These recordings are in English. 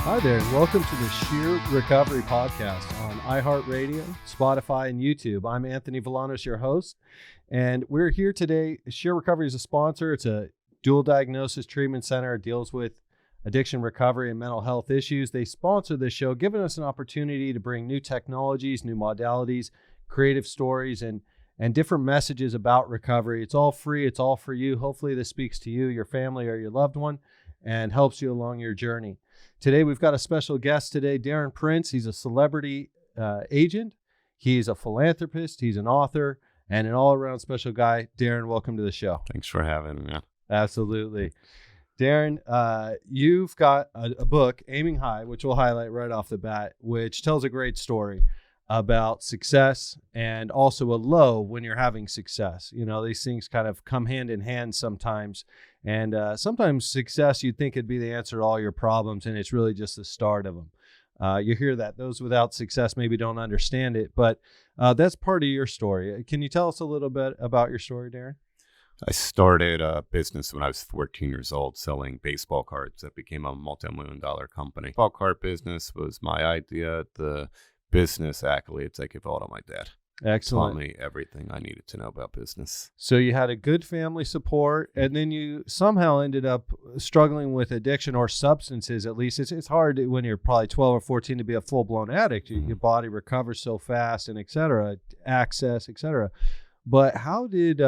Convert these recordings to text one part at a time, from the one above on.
Hi there, and welcome to the Youre Recovery Podcast on iHeartRadio, Spotify, and YouTube. I'm Anthony Villanos, your host, and we're here today. Youre Recovery is a sponsor. It's a dual diagnosis treatment center. It deals with addiction recovery and mental health issues. They sponsor this show, giving us an opportunity to bring new technologies, new modalities, creative stories, and different messages about recovery. It's all free. It's all for you. Hopefully this speaks to you, your family, or your loved one, and helps you along your journey. Today, we've got a special guest today, Darren Prince. He's a celebrity agent. He's a philanthropist. He's an author and an all-around special guy. Darren, welcome to the show. Thanks for having me. Absolutely. Darren, you've got a book, Aiming High, which we'll highlight right off the bat, which tells a great story about success and also a low when you're having success. You know, these things kind of come hand in hand sometimes. And sometimes success, you'd think it'd be the answer to all your problems, and it's really just the start of them. You hear that. Those without success maybe don't understand it, but that's part of your story. Can you tell us a little bit about your story, Darren? I started a business when I was 14 years old selling baseball cards that became a multi-million-dollar company. Baseball card business was my idea. The business accolades I give all to my dad. Excellent. Taught me everything I needed to know about business. So you had a good family support, and then you somehow ended up struggling with addiction or substances. At least it's hard when you're probably 12 or 14 to be a full-blown addict. Your body recovers so fast, and et cetera, access, et cetera. But how did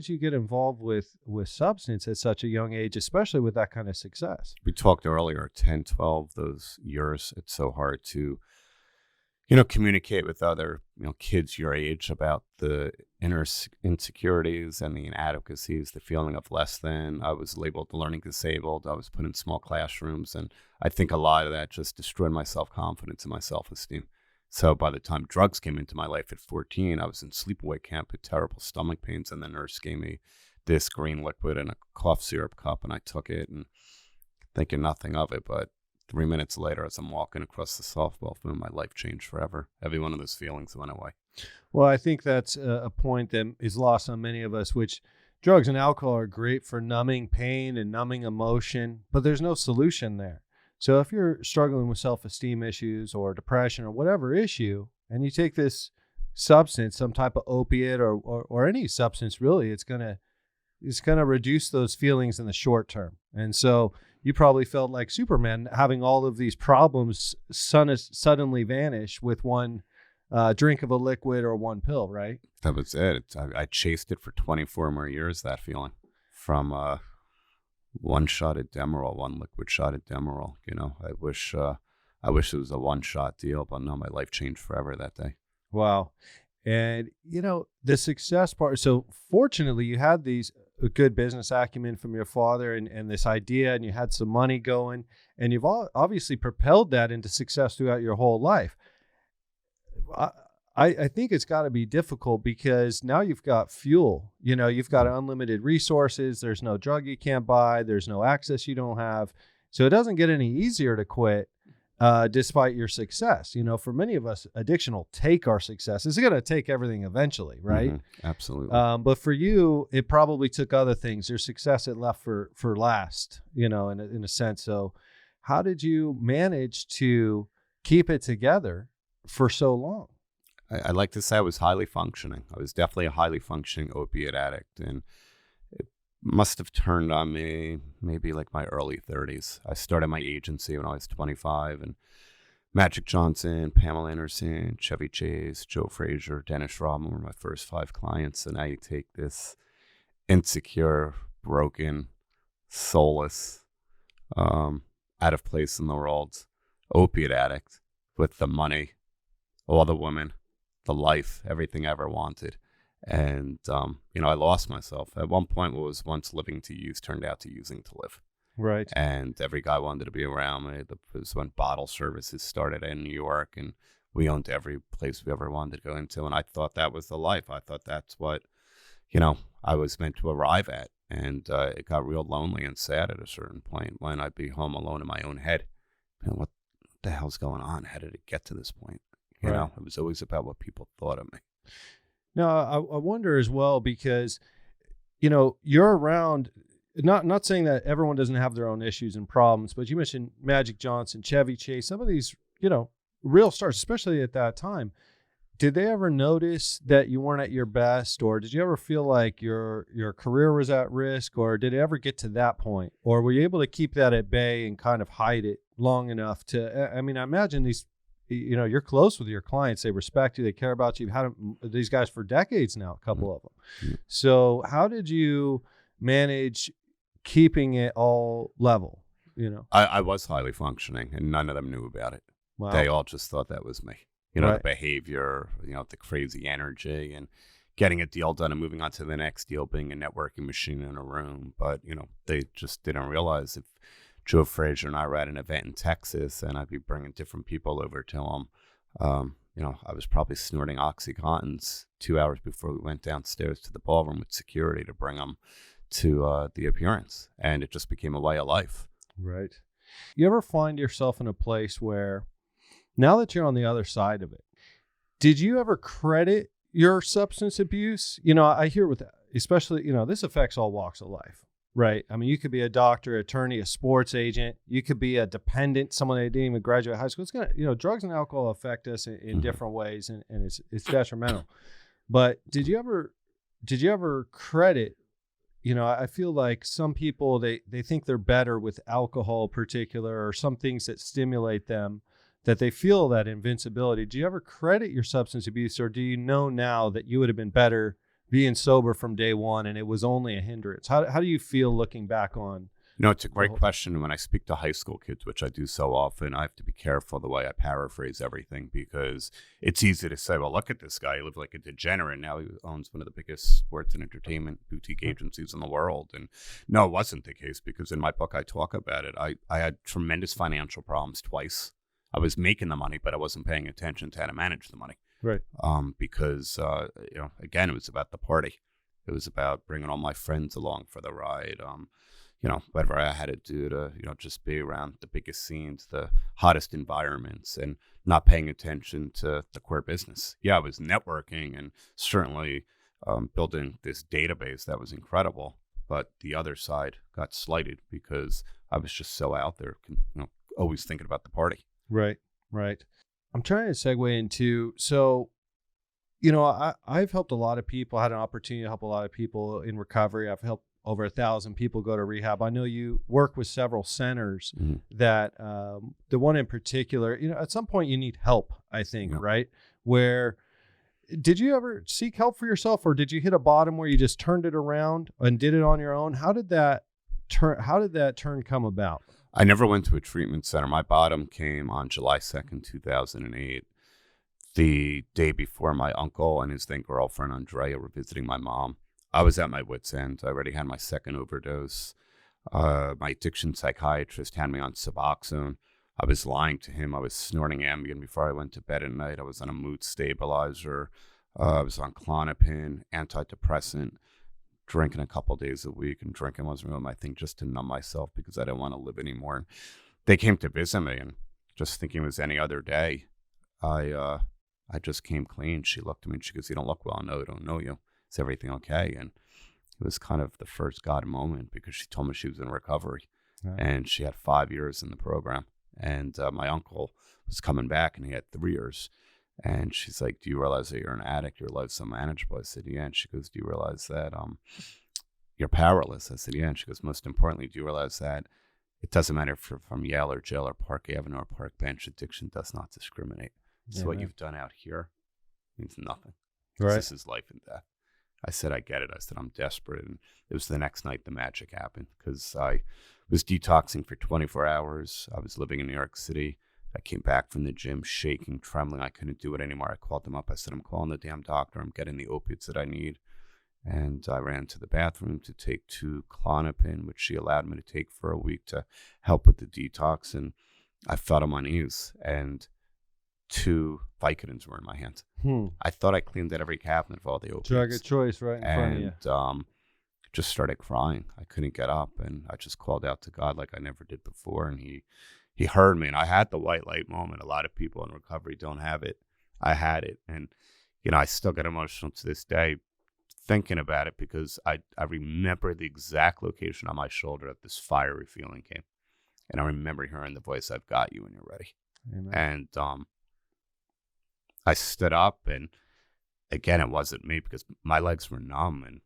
you get involved with substance at such a young age, especially with that kind of success? We talked earlier, 10, 12, those years, it's so hard to communicate with other, kids your age about the inner insecurities and the inadequacies, the feeling of less than. I was labeled learning disabled. I was put in small classrooms. And I think a lot of that just destroyed my self-confidence and my self-esteem. So by the time drugs came into my life at 14, I was in sleepaway camp with terrible stomach pains. And the nurse gave me this green liquid in a cough syrup cup. And I took it and thinking nothing of it. But 3 minutes later, as I'm walking across the softball field, my life changed forever. Every one of those feelings went away. Well, I think that's a point that is lost on many of us, which drugs and alcohol are great for numbing pain and numbing emotion, but there's no solution there. So if you're struggling with self-esteem issues or depression or whatever issue, and you take this substance, some type of opiate or any substance really, it's gonna reduce those feelings in the short term. And so you probably felt like Superman, having all of these problems suddenly vanish with one drink of a liquid or one pill, right? That was it. I chased it for 24 more years, that feeling. From one shot at Demerol, one liquid shot at Demerol. I wish it was a one-shot deal, but no, my life changed forever that day. Wow. And, the success part. So fortunately, you had a good business acumen from your father and this idea, and you had some money going, and you've obviously propelled that into success throughout your whole life. I think it's got to be difficult because now you've got fuel. You've got unlimited resources. There's no drug you can't buy. There's no access you don't have. So it doesn't get any easier to quit. Despite your success, for many of us, addiction will take our success. It's going to take everything eventually, right? Mm-hmm. Absolutely. But for you, it probably took other things. Your success it left for last, in a sense. So how did you manage to keep it together for so long? I like to say I was highly functioning. I was definitely a highly functioning opiate addict, and it must have turned on me maybe like my early 30s. I started my agency when I was 25, and Magic Johnson, Pamela Anderson, Chevy Chase, Joe Frazier, Dennis Rodman were my first 5 clients. And now you take this insecure, broken, soulless, out of place in the world opiate addict with the money, all the women, the life, everything I ever wanted. And, I lost myself. At one point, what was once living to use turned out to using to live. Right. And every guy wanted to be around me. It was when bottle services started in New York, and we owned every place we ever wanted to go into. And I thought that was the life. I thought that's what, I was meant to arrive at. And it got real lonely and sad at a certain point when I'd be home alone in my own head. What the hell's going on? How did it get to this point? It was always about what people thought of me. No, I wonder as well because, you're around not saying that everyone doesn't have their own issues and problems, but you mentioned Magic Johnson, Chevy Chase, some of these, real stars, especially at that time. Did they ever notice that you weren't at your best, or did you ever feel like your career was at risk, or did it ever get to that point? Or were you able to keep that at bay and kind of hide it long enough to, I imagine these, you're close with your clients. They respect you. They care about you. You've had these guys for decades now, a couple of them. Mm-hmm. So how did you manage keeping it all level? I was highly functioning, and none of them knew about it. Wow. They all just thought that was me. Right. The behavior, the crazy energy, and getting a deal done and moving on to the next deal, being a networking machine in a room. But, they just didn't realize if Joe Frazier and I were at an event in Texas and I'd be bringing different people over to them, I was probably snorting Oxycontins 2 hours before we went downstairs to the ballroom with security to bring them to the appearance. And it just became a way of life. Right. You ever find yourself in a place where, now that you're on the other side of it, did you ever credit your substance abuse? I hear with that, especially, this affects all walks of life, right? You could be a doctor, attorney, a sports agent. You could be a dependent, someone that didn't even graduate high school. It's gonna, drugs and alcohol affect us in different ways, and it's detrimental. But did you ever credit? I feel like some people, they think they're better with alcohol in particular, or some things that stimulate them, that they feel that invincibility. Do you ever credit your substance abuse, or do you know now that you would have been better being sober from day one and it was only a hindrance? How do you feel looking back on? It's a great question. When I speak to high school kids, which I do so often, I have to be careful the way I paraphrase everything, because it's easy to say, well, look at this guy. He lived like a degenerate. Now he owns one of the biggest sports and entertainment boutique agencies in the world. And no, it wasn't the case, because in my book, I talk about it. I had tremendous financial problems twice. I was making the money, but I wasn't paying attention to how to manage the money. Right. Because, again, it was about the party. It was about bringing all my friends along for the ride. Whatever I had to do to, just be around the biggest scenes, the hottest environments, and not paying attention to the core business. Yeah, I was networking and certainly building this database that was incredible. But the other side got slighted because I was just so out there, always thinking about the party. Right. I'm trying to segue into, so, I've helped a lot of people, had an opportunity to help a lot of people in recovery. I've helped over 1,000 people go to rehab. I know you work with several centers that, the one in particular, at some point you need help, I think, right? Where, did you ever seek help for yourself, or did you hit a bottom where you just turned it around and did it on your own? How did that turn come about? I never went to a treatment center. My bottom came on July 2nd, 2008, the day before my uncle and his then girlfriend, Andrea, were visiting my mom. I was at my wit's end. I already had my second overdose. My addiction psychiatrist had me on Suboxone. I was lying to him. I was snorting Ambien before I went to bed at night. I was on a mood stabilizer. I was on Klonopin, antidepressant, drinking a couple days a week, and drinking wasn't really my thing, just to numb myself because I didn't want to live anymore. And they came to visit me, and just thinking it was any other day, I just came clean. She looked at me and she goes, "You don't look well." "No, I don't know you. Is everything okay?" And it was kind of the first God moment, because she told me she was in recovery, and she had 5 years in the program. And my uncle was coming back, and he had 3 years. And she's like, "Do you realize that you're an addict? Your life's unmanageable?" I said, "Yeah." And she goes, "Do you realize that you're powerless?" I said, "Yeah." And she goes, "Most importantly, do you realize that it doesn't matter if you're from Yale or jail or Park Avenue or Park Bench, addiction does not discriminate. So what you've done out here means nothing. Right. This is life and death." I said, "I get it." I said, "I'm desperate." And it was the next night the magic happened, because I was detoxing for 24 hours. I was living in New York City. I came back from the gym shaking, trembling. I couldn't do it anymore. I called them up. I said, "I'm calling the damn doctor. I'm getting the opiates that I need." And I ran to the bathroom to take 2 Klonopin, which she allowed me to take for a week to help with the detox. And I fell on my knees, and 2 Vicodins were in my hands. I thought I cleaned out every cabinet of all the opiates. Drug of choice right in front of you. Just started crying. I couldn't get up, and I just called out to God like I never did before. And he heard me, and I had the white light moment. A lot of people in recovery don't have it. I had it. And, I still get emotional to this day thinking about it because I remember the exact location on my shoulder that this fiery feeling came. And I remember hearing the voice, "I've got you when you're ready." Amen. And I stood up, and again, it wasn't me because my legs were numb, and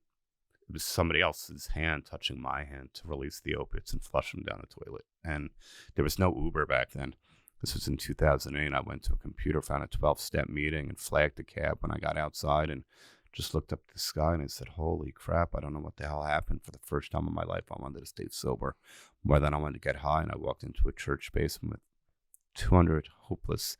it was somebody else's hand touching my hand to release the opiates and flush them down the toilet. And there was no Uber back then. This was in 2008. I went to a computer, found a 12-step meeting, and flagged a cab when I got outside and just looked up at the sky, and I said, "Holy crap, I don't know what the hell happened." For the first time in my life, I wanted to stay sober more than I wanted to get high. And I walked into a church basement with 200 hopeless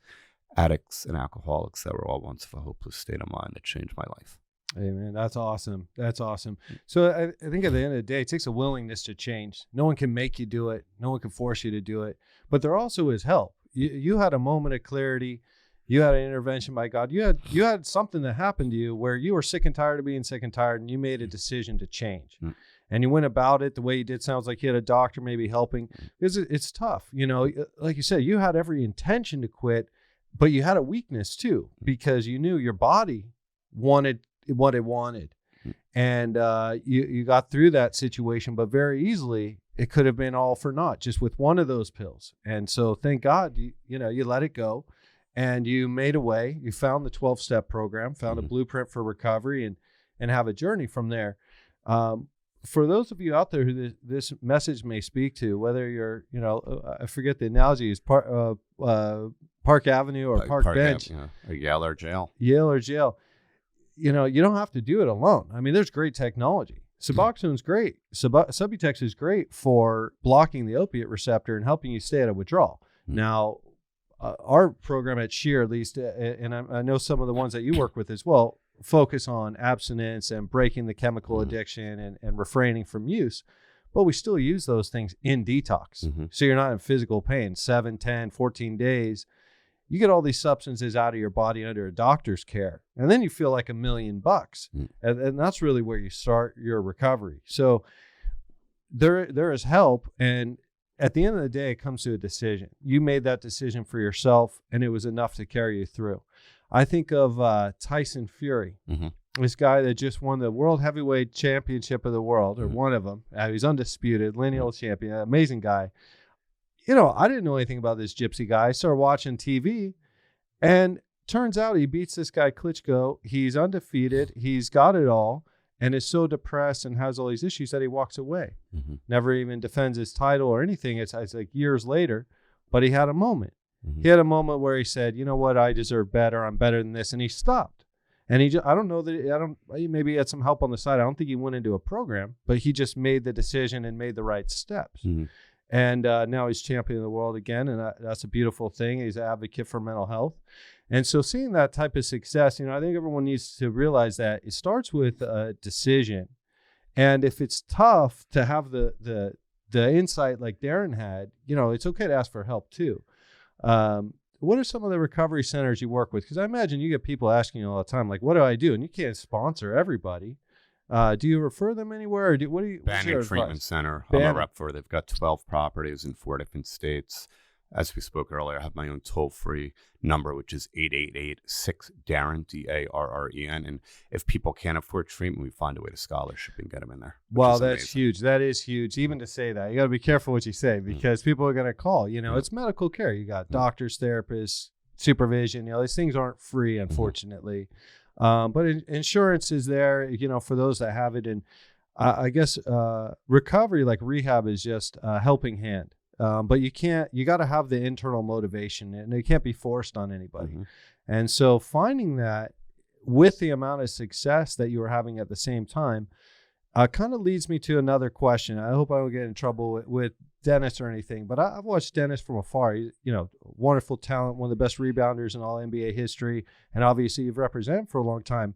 addicts and alcoholics that were all once of a hopeless state of mind that changed my life. Amen. That's awesome. That's awesome. So I think at the end of the day, it takes a willingness to change. No one can make you do it. No one can force you to do it. But there also is help. You had a moment of clarity. You had an intervention by God. You had something that happened to you where you were sick and tired of being sick and tired, and you made a decision to change. Mm. And you went about it the way you did. Sounds like you had a doctor maybe helping. Because it's tough. You know, like you said, you had every intention to quit, but you had a weakness too, because you knew your body wanted what it wanted. And you got through that situation, but very easily it could have been all for naught just with one of those pills. And so thank God, you let it go. And you made a way. You found the 12-step program, found a blueprint for recovery, and have a journey from there. For those of you out there who this message may speak to, whether you're, I forget the analogy, is Park Avenue or Park Bench. Or Yale or jail. Yale or jail. You don't have to do it alone. I mean, there's great technology. Suboxone's great. Subutex is great for blocking the opiate receptor and helping you stay out of withdrawal. Now, our program at Sheer, at least, and I know some of the ones that you work with as well, focus on abstinence and breaking the chemical addiction and refraining from use. But we still use those things in detox. So you're not in physical pain. 7, 10, 14 days. You get all these substances out of your body under a doctor's care. And then you feel like $1 million. And that's really where you start your recovery. So there is help. And at the end of the day, it comes to a decision. You made that decision for yourself, and it was enough to carry you through. I think of Tyson Fury, this guy that just won the World Heavyweight Championship of the world, or one of them. He's undisputed, lineal champion, amazing guy. I didn't know anything about this gypsy guy. I started watching TV, and turns out he beats this guy Klitschko. He's undefeated. He's got it all. And is so depressed and has all these issues that he walks away. Never even defends his title or anything. It's like years later, but he had a moment. He had a moment where he said, "You know what? I deserve better. I'm better than this." And he stopped. And maybe he had some help on the side. I don't think he went into a program, but he just made the decision and made the right steps. And now he's champion of the world again. And that's a beautiful thing. He's an advocate for mental health. And so seeing that type of success, I think everyone needs to realize that it starts with a decision. And if it's tough to have the insight like Darren had, it's okay to ask for help too. What are some of the recovery centers you work with? Because I imagine you get people asking you all the time, like, what do I do? And you can't sponsor everybody. Do you refer them anywhere? Or what do you? Banning Treatment Center. I'm a rep for. They've got 12 properties in 4 different states. As we spoke earlier, I have my own toll-free number, which is 888-6-DARREN, DARREN. And if people can't afford treatment, we find a way to scholarship and get them in there. Well, that's huge. That is huge. Even to say that, you got to be careful what you say, because people are going to call. It's medical care. You got doctors, therapists, supervision. These things aren't free, unfortunately. But insurance is there, for those that have it. And I guess recovery, like rehab, is just a helping hand. But you got to have the internal motivation, and it can't be forced on anybody. And so finding that with the amount of success that you were having at the same time, kind of leads me to another question. I hope I don't get in trouble with Dennis or anything, but I've watched Dennis from afar. He's, wonderful talent, one of the best rebounders in all NBA history. And obviously you've represented for a long time.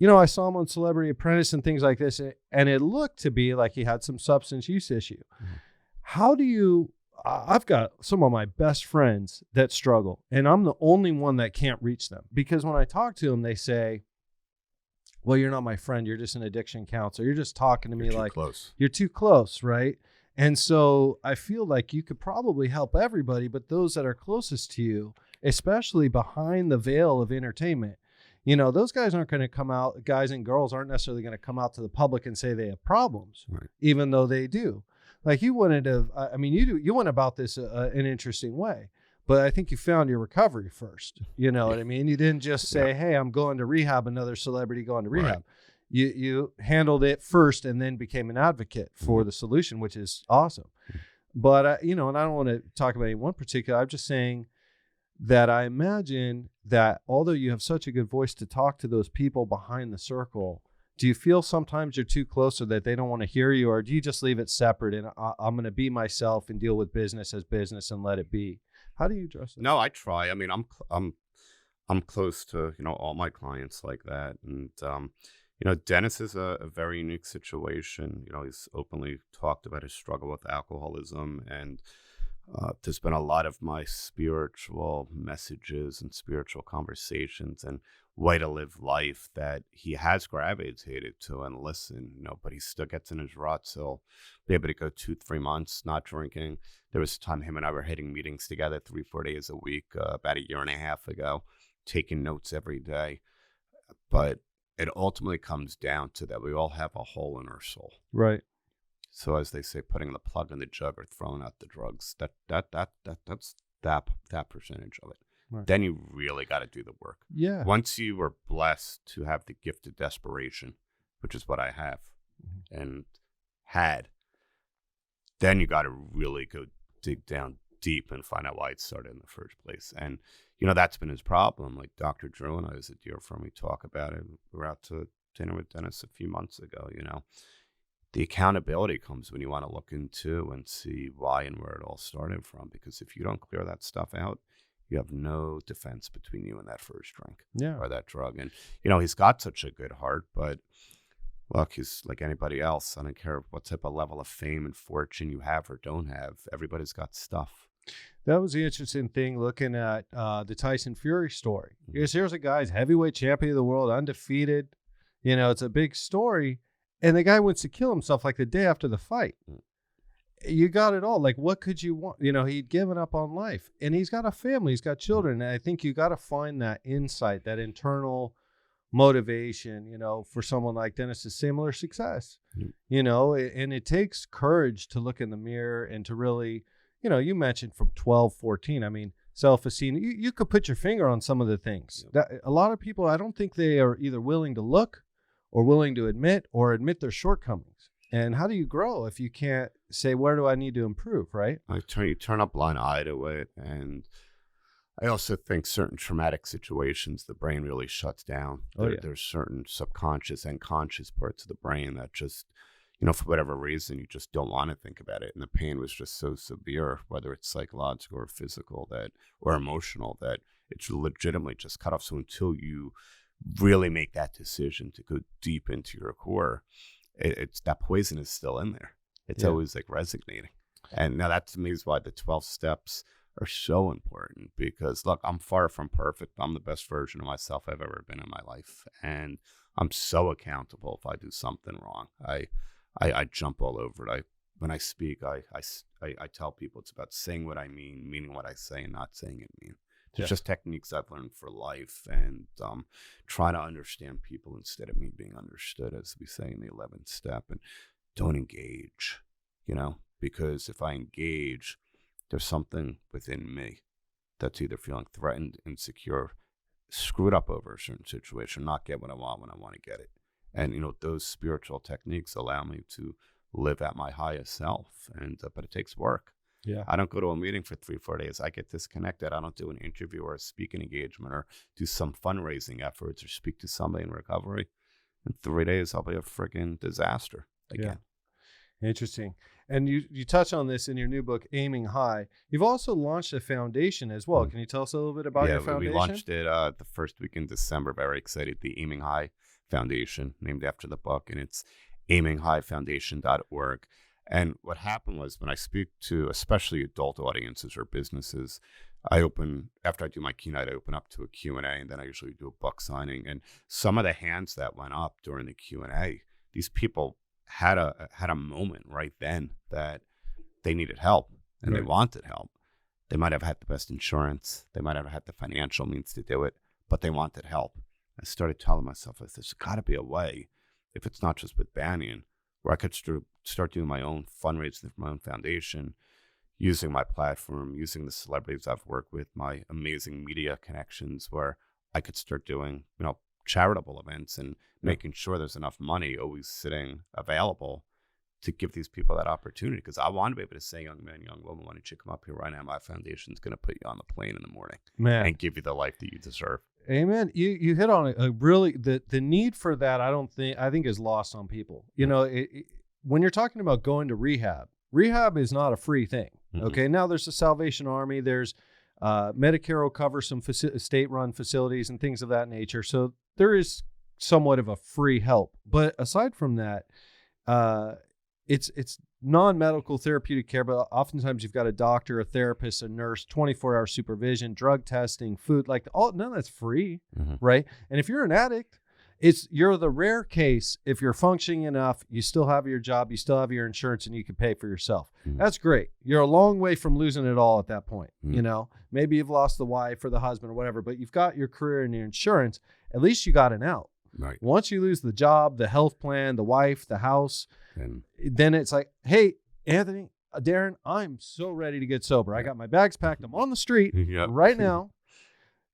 I saw him on Celebrity Apprentice and things like this, and it looked to be like he had some substance use issue. How do you, I've got some of my best friends that struggle, and I'm the only one that can't reach them, because when I talk to them, they say, well, you're not my friend. You're just an addiction counselor. You're just talking to me like you're too close, right? And so I feel like you could probably help everybody, but those that are closest to you, especially behind the veil of entertainment, those guys aren't going to come out, guys and girls aren't necessarily going to come out to the public and say they have problems, Right. even though they do. Like you wouldn't have, you went about this an interesting way, but I think you found your recovery first. You know what I mean? You didn't just say, hey, I'm going to rehab, another celebrity going to rehab. Right. You handled it first and then became an advocate for the solution, which is awesome. But, and I don't want to talk about any one particular, I'm just saying that I imagine that although you have such a good voice to talk to those people behind the circle, do you feel sometimes you're too close or that they don't want to hear you, or do you just leave it separate and I'm going to be myself and deal with business as business and let it be? How do you address it? No, I try. I mean, I'm close to, all my clients like that. And, Dennis is a very unique situation. He's openly talked about his struggle with alcoholism, and there's been a lot of my spiritual messages and spiritual conversations and way to live life that he has gravitated to and listen, but he still gets in his ruts. He'll be able to go 2-3 months not drinking. There was a time him and I were hitting meetings together 3-4 days a week about 1.5 years ago, taking notes every day. But it ultimately comes down to that we all have a hole in our soul. Right. So as they say, putting the plug in the jug or throwing out the drugs, that's that percentage of it. Right. Then you really got to do the work. Yeah. Once you were blessed to have the gift of desperation, which is what I have and had, then you got to really go dig down deep and find out why it started in the first place. And, that's been his problem. Like Dr. Drew and I, as a dear friend, we talk about it. We were out to dinner with Dennis a few months ago, The accountability comes when you want to look into and see why and where it all started from. Because if you don't clear that stuff out, you have no defense between you and that first drink or that drug. And, he's got such a good heart, but look, he's like anybody else. I don't care what type of level of fame and fortune you have or don't have. Everybody's got stuff. That was the interesting thing looking at the Tyson Fury story. Because here's a guy's heavyweight champion of the world, undefeated. It's a big story. And the guy wants to kill himself like the day after the fight. You got it all. Like, what could you want? He'd given up on life. And he's got a family. He's got children. And I think you got to find that insight, that internal motivation, for someone like Dennis, is similar success. And it takes courage to look in the mirror and to really, you mentioned from 12, 14. Self-esteem. You could put your finger on some of the things. That a lot of people, I don't think they are either willing to look or willing to admit their shortcomings. And how do you grow if you can't say, where do I need to improve, right? You turn a blind eye to it. And I also think certain traumatic situations, the brain really shuts down. There's certain subconscious and conscious parts of the brain that just, for whatever reason, you just don't want to think about it. And the pain was just so severe, whether it's psychological or physical or emotional, that it's legitimately just cut off. So until you really make that decision to go deep into your core, it's that poison is still in there. It's always like resonating. And now that to me is why the 12 steps are so important, because look, I'm far from perfect. I'm the best version of myself I've ever been in my life. And I'm so accountable if I do something wrong. I jump all over it. When I speak, I tell people it's about saying what I mean, meaning what I say, and not saying it mean. There's just techniques I've learned for life, and trying to understand people instead of me being understood, as we say in the 11th step. And don't engage, because if I engage, there's something within me that's either feeling threatened, insecure, screwed up over a certain situation, not get what I want when I want to get it. And, those spiritual techniques allow me to live at my highest self. And but it takes work. Yeah. I don't go to a meeting for 3-4 days. I get disconnected. I don't do an interview or a speaking engagement or do some fundraising efforts or speak to somebody in recovery. In 3 days, I'll be a friggin' disaster again. Yeah. Interesting. And you touch on this in your new book, Aiming High. You've also launched a foundation as well. Can you tell us a little bit about your foundation? We launched it the first week in December. Very excited. The Aiming High Foundation, named after the book, and it's aiminghighfoundation.org. And what happened was, when I speak to especially adult audiences or businesses, after I do my keynote, I open up to a Q&A, and then I usually do a book signing. And some of the hands that went up during the Q&A, these people had a moment right then that they needed help and they wanted help. They might have had the best insurance. They might have had the financial means to do it, but they wanted help. I started telling myself, there's got to be a way, if it's not just with Banyan, where I could start doing my own fundraising for my own foundation, using my platform, using the celebrities I've worked with, my amazing media connections, where I could start doing, charitable events and making sure there's enough money always sitting available to give these people that opportunity. Because I want to be able to say, young man, young woman, why don't you come up here right now? My foundation's going to put you on the plane in the morning, and give you the life that you deserve. Amen. You hit on a really, the need for that. I think is lost on people. When you're talking about going to rehab is not a free thing. Mm-hmm. Okay. Now there's the Salvation Army. There's Medicare will cover some state-run facilities and things of that nature. So there is somewhat of a free help. But aside from that, it's non-medical therapeutic care, but oftentimes you've got a doctor, a therapist, a nurse, 24-hour supervision, drug testing, food, none of that's free, mm-hmm. right? And if you're an addict, you're the rare case. If you're functioning enough, you still have your job, you still have your insurance, and you can pay for yourself. Mm-hmm. That's great. You're a long way from losing it all at that point. Mm-hmm. Maybe you've lost the wife or the husband or whatever, but you've got your career and your insurance. At least you got an out. Right. Once you lose the job, the health plan, the wife, the house, then it's like, hey, Anthony, Darren, I'm so ready to get sober. I got my bags packed. I'm on the street right now.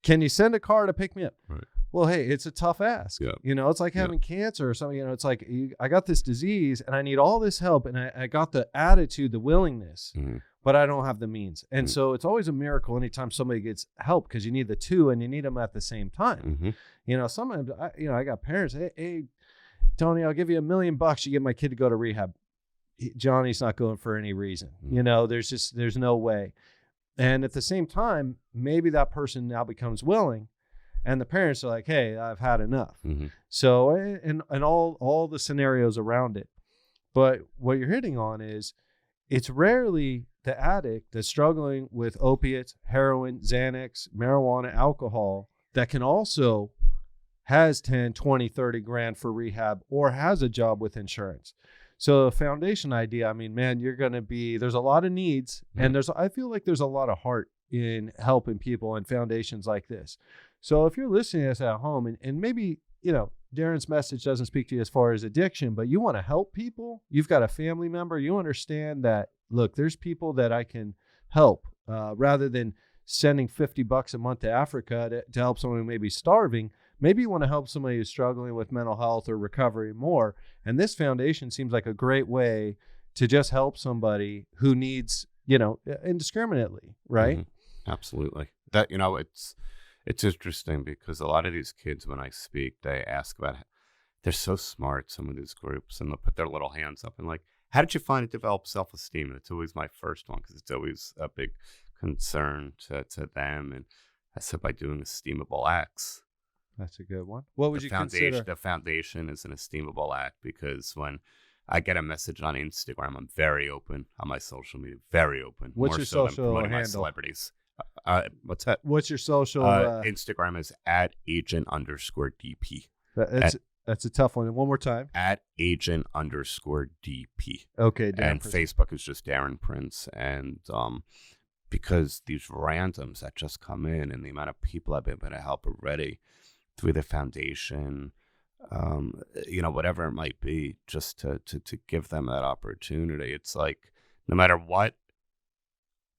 Can you send a car to pick me up? Right. Well, hey, it's a tough ask. Yep. It's like having cancer or something. It's like I got this disease and I need all this help, and I got the attitude, the willingness, mm-hmm. but I don't have the means. And mm-hmm. so it's always a miracle anytime somebody gets help, because you need the two and you need them at the same time. Mm-hmm. Sometimes I got parents. Hey, Tony, I'll give you $1 million. You get my kid to go to rehab. Johnny's not going for any reason. Mm-hmm. There's no way. And at the same time, maybe that person now becomes willing. And the parents are like, hey, I've had enough. Mm-hmm. So, and all the scenarios around it. But what you're hitting on is, it's rarely the addict that's struggling with opiates, heroin, Xanax, marijuana, alcohol, that can also has 10, 20, 30 grand for rehab or has a job with insurance. So the foundation idea, you're going to there's a lot of needs, mm-hmm. and I feel like there's a lot of heart in helping people and foundations like this. So if you're listening to us at home and maybe, Darren's message doesn't speak to you as far as addiction, but you want to help people, you've got a family member, you understand that, look, there's people that I can help, rather than sending $50 a month to Africa to help someone who may be starving. Maybe you want to help somebody who's struggling with mental health or recovery more. And this foundation seems like a great way to just help somebody who needs, indiscriminately, right? Mm-hmm. Absolutely. That, it's interesting because a lot of these kids, when I speak, they ask about, they're so smart, some of these groups, and they'll put their little hands up and like, how did you find it develop self-esteem? And it's always my first one, because it's always a big concern to them. And I said, by doing esteemable acts. That's a good one. What would you consider? The foundation is an esteemable act, because when I get a message on Instagram, I'm very open on my social media, very open. What's your social handle? My celebrities. What's that? What's your social? Instagram is @agent_DP. That's a tough one. And one more time. @agent_DP. Okay. Darren and Prince. Facebook is just Darren Prince. And because these randoms that just come in, and the amount of people I've been able to help already through the foundation, whatever it might be, just to give them that opportunity. It's like, no matter what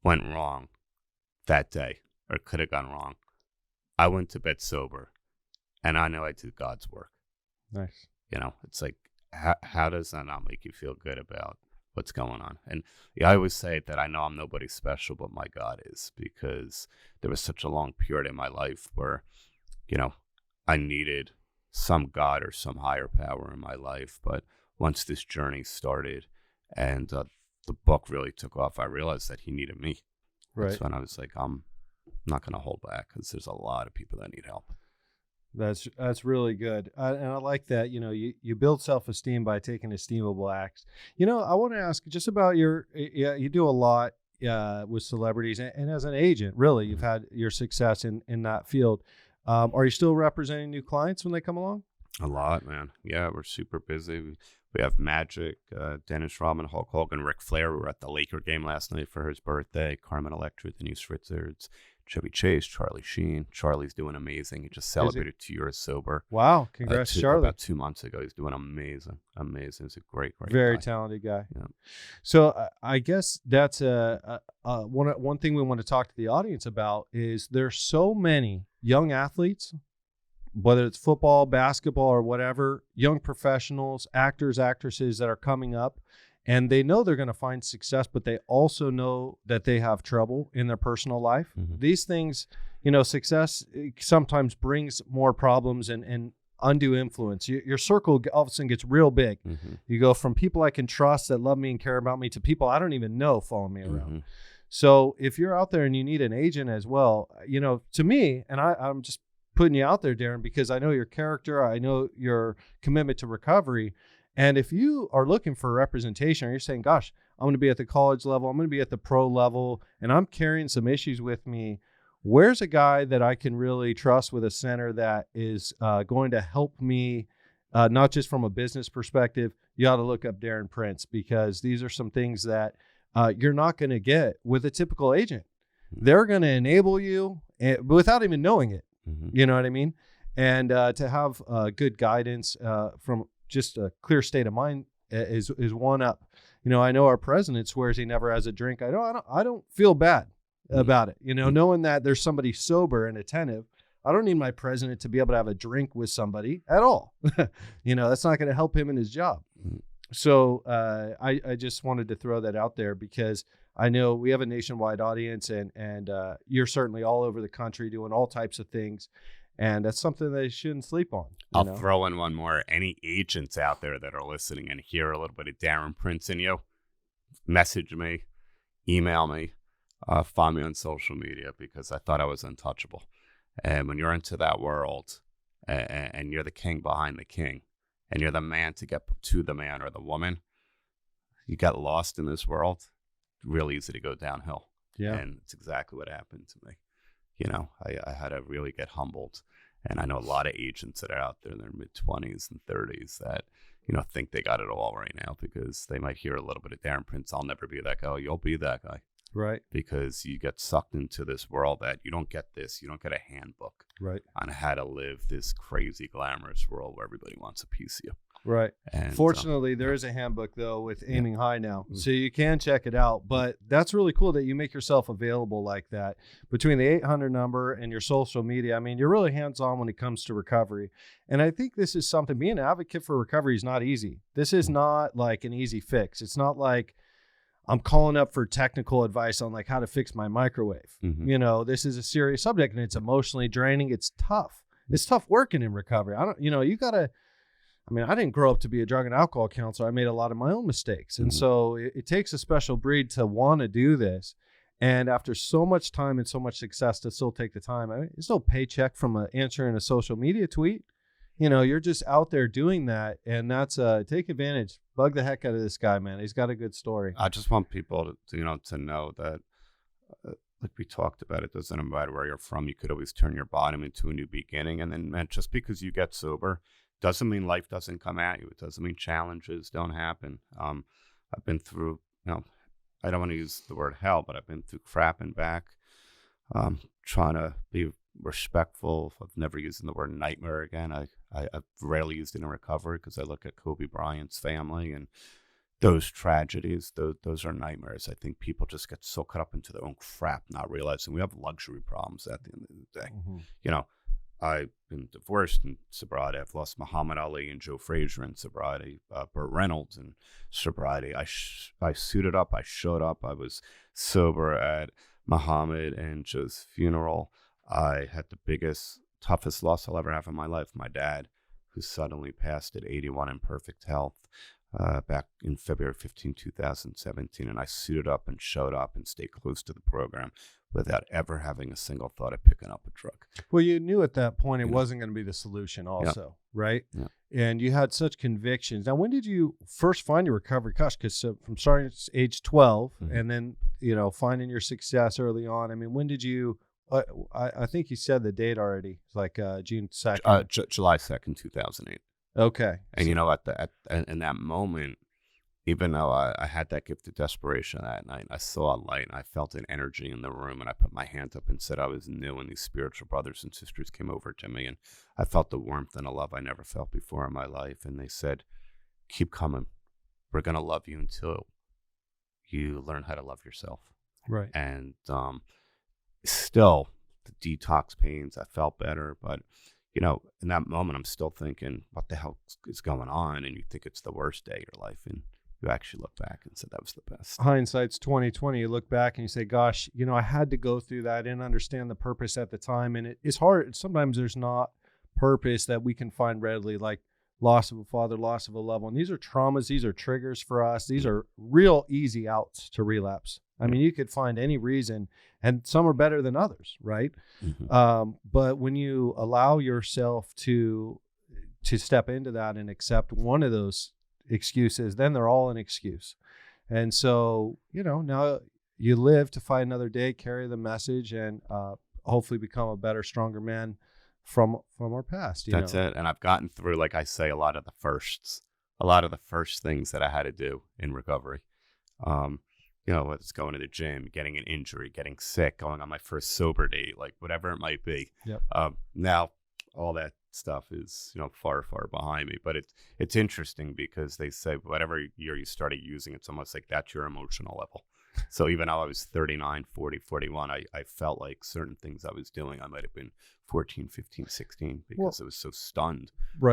went wrong that day or could have gone wrong, I went to bed sober, and I know I did God's work. Nice. It's like, how does that not make you feel good about what's going on? And I always say that I know I'm nobody special, but my God is, because there was such a long period in my life where, I needed some God or some higher power in my life. But once this journey started and the book really took off, I realized that he needed me. Right. That's when I was like, I'm not going to hold back, because there's a lot of people that need help. That's really good. And I like that, you build self-esteem by taking esteemable acts. I want to ask just about you do a lot with celebrities, and as an agent, really, you've had your success in that field. Are you still representing new clients when they come along? A lot, man. Yeah, we're super busy. We have Magic, Dennis Rodman, Hulk Hogan, Ric Flair. We were at the Laker game last night for his birthday. Carmen Electra, Denise Richards, Chevy Chase, Charlie Sheen. Charlie's doing amazing. He just celebrated 2 years sober. Wow. Congrats, Charlie. About 2 months ago. He's doing amazing. Amazing. He's a great very guy. Talented guy. Yeah. So I guess that's one thing we want to talk to the audience about is there's so many young athletes, whether it's football, basketball, or whatever, young professionals, actors, actresses that are coming up, and they know they're going to find success, but they also know that they have trouble in their personal life. Mm-hmm. These things, success sometimes brings more problems and undue influence. Your circle all of a sudden gets real big. Mm-hmm. You go from people I can trust that love me and care about me to people I don't even know following me around. Mm-hmm. So if you're out there and you need an agent as well, to me, and I'm just putting you out there, Darren, because I know your character, I know your commitment to recovery. And if you are looking for representation, or you're saying, gosh, I'm going to be at the college level, I'm going to be at the pro level, and I'm carrying some issues with me, where's a guy that I can really trust with a center that is going to help me, not just from a business perspective? You ought to look up Darren Prince, because these are some things that you're not going to get with a typical agent. They're going to enable you without even knowing it. Mm-hmm. You know what I mean? And to have good guidance from just a clear state of mind is one up. I know our president swears he never has a drink. I don't feel bad about it. Knowing that there's somebody sober and attentive, I don't need my president to be able to have a drink with somebody at all. That's not going to help him in his job. So I just wanted to throw that out there, because I know we have a nationwide audience, and you're certainly all over the country doing all types of things. And that's something they shouldn't sleep on. I'll throw in one more. Any agents out there that are listening and hear a little bit of Darren Prince in you, message me, email me, find me on social media, because I thought I was untouchable. And when you're into that world and you're the king behind the king, and you're the man to get to the man or the woman, you got lost in this world, real easy to go downhill. Yeah. And it's exactly what happened to me. I had to really get humbled. And I know a lot of agents that are out there in their mid-20s and 30s that, think they got it all right now, because they might hear a little bit of Darren Prince. I'll never be that guy. Oh, you'll be that guy. Right. Because you get sucked into this world that you don't get this. You don't get a handbook. Right. On how to live this crazy, glamorous world where everybody wants a piece of you. Right. And, fortunately, there is a handbook, though, with Aiming High now. So you can check it out. But that's really cool that you make yourself available like that. Between the 800 number and your social media, I mean, you're really hands-on when it comes to recovery. And I think this is something, being an advocate for recovery is not easy. This is not like an easy fix. It's not like I'm calling up for technical advice on like how to fix my microwave. Mm-hmm. This is a serious subject, and it's emotionally draining. It's tough. It's tough working in recovery. You got to, I didn't grow up to be a drug and alcohol counselor. I made a lot of my own mistakes. And so it takes a special breed to want to do this. And after so much time and so much success, to still take the time. There's no paycheck from answering a social media tweet. You're just out there doing that. And that's take advantage. Bug the heck out of this guy, man. He's got a good story. I just want people to know that, like we talked about, it doesn't matter where you're from. You could always turn your bottom into a new beginning. And then, man, just because you get sober doesn't mean life doesn't come at you. It doesn't mean challenges don't happen. I've been through, I don't want to use the word hell, but I've been through crap and back. Trying to be respectful. I've never used the word nightmare again. I've rarely used it in recovery, because I look at Kobe Bryant's family and those tragedies. Those are nightmares. I think people just get so caught up into their own crap, not realizing we have luxury problems at the end of the day. Mm-hmm. I've been divorced in sobriety. I've lost Muhammad Ali and Joe Frazier in sobriety, Burt Reynolds in sobriety. I suited up. I showed up. I was sober at Muhammad and Joe's funeral. I had the biggest, toughest loss I'll ever have in my life. My dad, who suddenly passed at 81 in perfect health back in February 15, 2017. And I suited up and showed up and stayed close to the program without ever having a single thought of picking up a drug. Well, you knew at that point it wasn't going to be the solution also, right? Yeah. And you had such convictions. Now, when did you first find your recovery? Gosh, because from starting at age 12 and then, finding your success early on. When did you, I think you said the date already, like June 2nd. July 2nd, 2008. Okay. And in that moment, even though I had that gift of desperation that night, I saw a light and I felt an energy in the room, and I put my hand up and said I was new, and these spiritual brothers and sisters came over to me, and I felt the warmth and a love I never felt before in my life. And they said, keep coming. We're going to love you until you learn how to love yourself. Right. And still, the detox pains, I felt better. But, in that moment, I'm still thinking, what the hell is going on? And you think it's the worst day of your life. And you actually look back and said that was the best. Hindsight's 20/20. You look back and you say, gosh, I had to go through that. I didn't understand the purpose at the time. And it's hard. Sometimes there's not purpose that we can find readily, like loss of a father, loss of a loved one. These are traumas. These are triggers for us. These are real easy outs to relapse. I mean, you could find any reason, and some are better than others, right? Mm-hmm. But when you allow yourself to step into that and accept one of those excuses, then they're all an excuse. And so, now you live to fight another day, carry the message, and hopefully become a better, stronger man from our past. That's it. And I've gotten through, like I say, a lot of the first things that I had to do in recovery. Whether it's going to the gym, getting an injury, getting sick, going on my first sober date, like whatever it might be. Yep. Now all that stuff is, far, far behind me. But it's interesting because they say whatever year you started using, it's almost like that's your emotional level. So even though I was 39, 40, 41, I felt like certain things I was doing, I might have been 14, 15, 16 because I was so stunned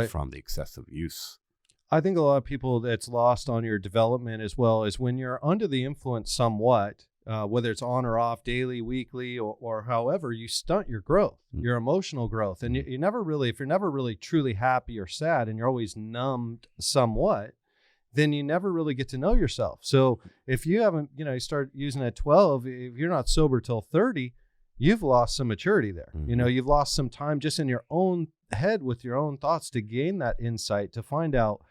from the excessive use. I think a lot of people, that's lost on your development as well, is when you're under the influence somewhat, whether it's on or off, daily, weekly, or however, you stunt your growth, your emotional growth. And you never really, if you're never really truly happy or sad and you're always numbed somewhat, then you never really get to know yourself. So if you haven't, you start using at 12, if you're not sober till 30, you've lost some maturity there. Mm-hmm. You've lost some time just in your own head with your own thoughts to gain that insight, to find out,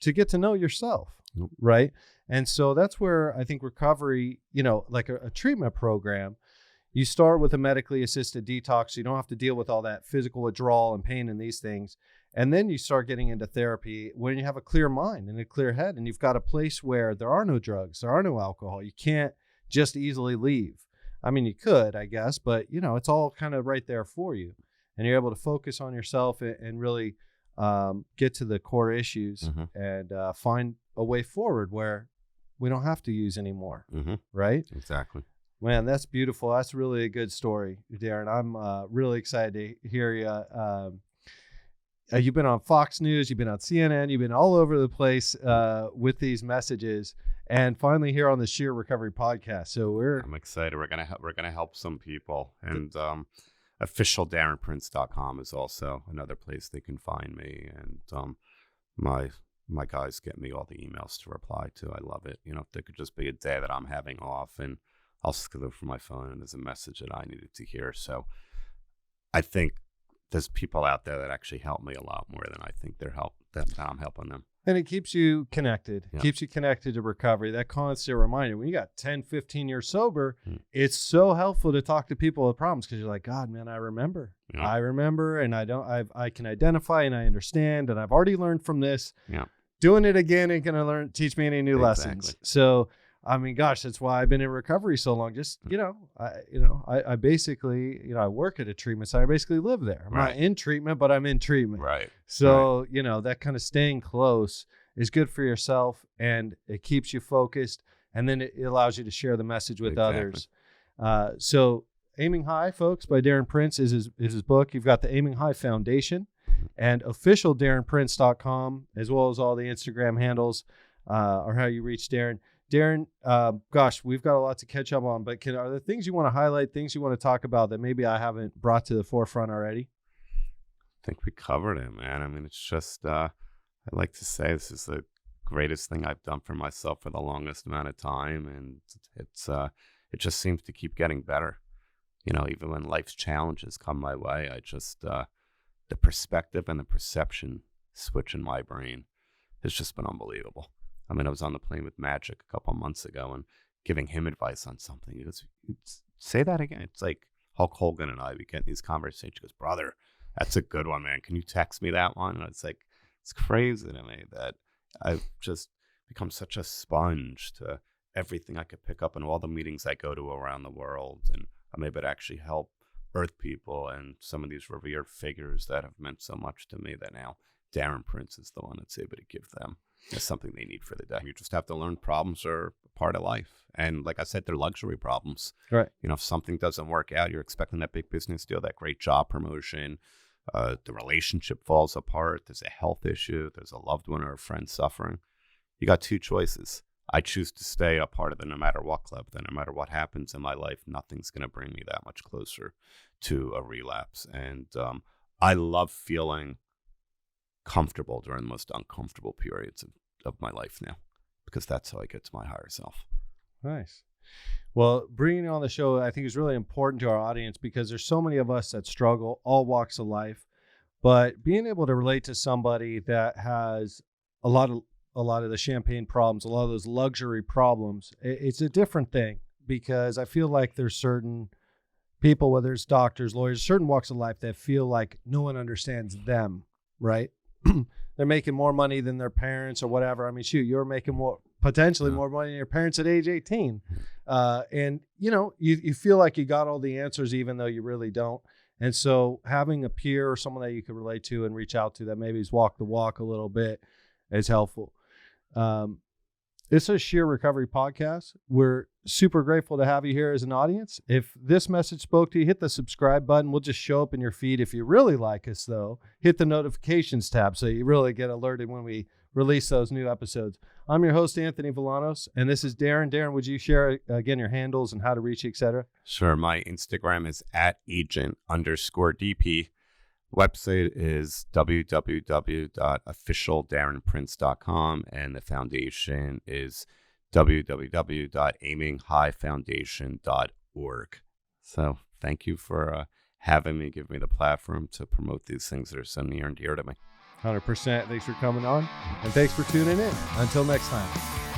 to get to know yourself. Yep. Right. And so that's where I think recovery, like a treatment program, you start with a medically assisted detox. So you don't have to deal with all that physical withdrawal and pain and these things. And then you start getting into therapy when you have a clear mind and a clear head, and you've got a place where there are no drugs, there are no alcohol. You can't just easily leave. I mean, you could, I guess, but it's all kind of right there for you. And you're able to focus on yourself and really get to the core issues, mm-hmm. and find a way forward where we don't have to use anymore. Mm-hmm. Right? Exactly. Man, that's beautiful. That's really a good story, Darren. I'm really excited to hear you. You've been on Fox News, you've been on CNN, you've been all over the place with these messages, and finally here on the Sheer Recovery podcast. So I'm excited. We're gonna help some people, and official DarrenPrince.com is also another place they can find me, and my guys get me all the emails to reply to. I love it. If there could just be a day that I'm having off, and I'll just go through my phone and there's a message that I needed to hear. So I think there's people out there that actually help me a lot more than I think that I'm helping them. And it keeps you connected, keeps you connected to recovery. That constant reminder, when you got 10, 15 years sober, it's so helpful to talk to people with problems, because you're like, God, man, I remember, and I can identify and I understand, and I've already learned from this. Yeah. Doing it again ain't going to teach me any new lessons. So, I mean, gosh, that's why I've been in recovery so long. Just, I basically, I work at a treatment center. I basically live there. I'm not in treatment, but I'm in treatment. Right. So, that kind of staying close is good for yourself, and it keeps you focused, and then it allows you to share the message with others. So Aiming High, folks, by Darren Prince is his book. You've got the Aiming High Foundation and official DarrenPrince.com, as well as all the Instagram handles, or how you reach Darren. Darren, gosh, we've got a lot to catch up on, but are there things you want to highlight, things you want to talk about that maybe I haven't brought to the forefront already? I think we covered it, man. I mean, it's just, I like to say this is the greatest thing I've done for myself for the longest amount of time. And it just seems to keep getting better. Even when life's challenges come my way, I just, the perspective and the perception switch in my brain has just been unbelievable. I mean, I was on the plane with Magic a couple of months ago and giving him advice on something. He goes, say that again. It's like Hulk Hogan and I, we get in these conversations. He goes, brother, that's a good one, man. Can you text me that one? And it's like, It's crazy to me that I've just become such a sponge to everything I could pick up in all the meetings I go to around the world. And I'm able to actually help Earth people and some of these revered figures that have meant so much to me that now Darren Prince is the one that's able to give them something they need for the day. You just have to learn problems are a part of life. And like I said, they're luxury problems. Right. You know, if something doesn't work out, you're expecting that big business deal, that great job promotion, the relationship falls apart, there's a health issue, there's a loved one or a friend suffering. You got two choices. I choose to stay a part of the no matter what club. Then no matter what happens in my life, nothing's going to bring me that much closer to a relapse. And I love feeling comfortable during the most uncomfortable periods of my life now, because that's how I get to my higher self. Nice. Well, bringing you on the show, I think is really important to our audience because there's so many of us that struggle, all walks of life, but being able to relate to somebody that has a lot of the champagne problems, a lot of those luxury problems, it's a different thing, because I feel like there's certain people, whether it's doctors, lawyers, certain walks of life, that feel like no one understands them, right? They're making more money than their parents or whatever. I mean, shoot, you're making potentially more money than your parents at age 18. And, you know, you feel like you got all the answers, even though you really don't. And so having a peer or someone that you can relate to and reach out to that maybe has walked the walk a little bit is helpful. This is Sheer Recovery Podcast. We're super grateful to have you here as an audience. If this message spoke to you, hit the subscribe button. We'll just show up in your feed. If you really like us, though, hit the notifications tab so you really get alerted when we release those new episodes. I'm your host, Anthony Villanos, and this is Darren. Darren, would you share, again, your handles and how to reach you, et cetera? Sure. My Instagram is @agent_DP. Website is www.officialdarrenprince.com, and the foundation is www.aiminghighfoundation.org. So thank you for having me, give me the platform to promote these things that are so near and dear to me. 100%. Thanks for coming on, and thanks for tuning in. Until next time.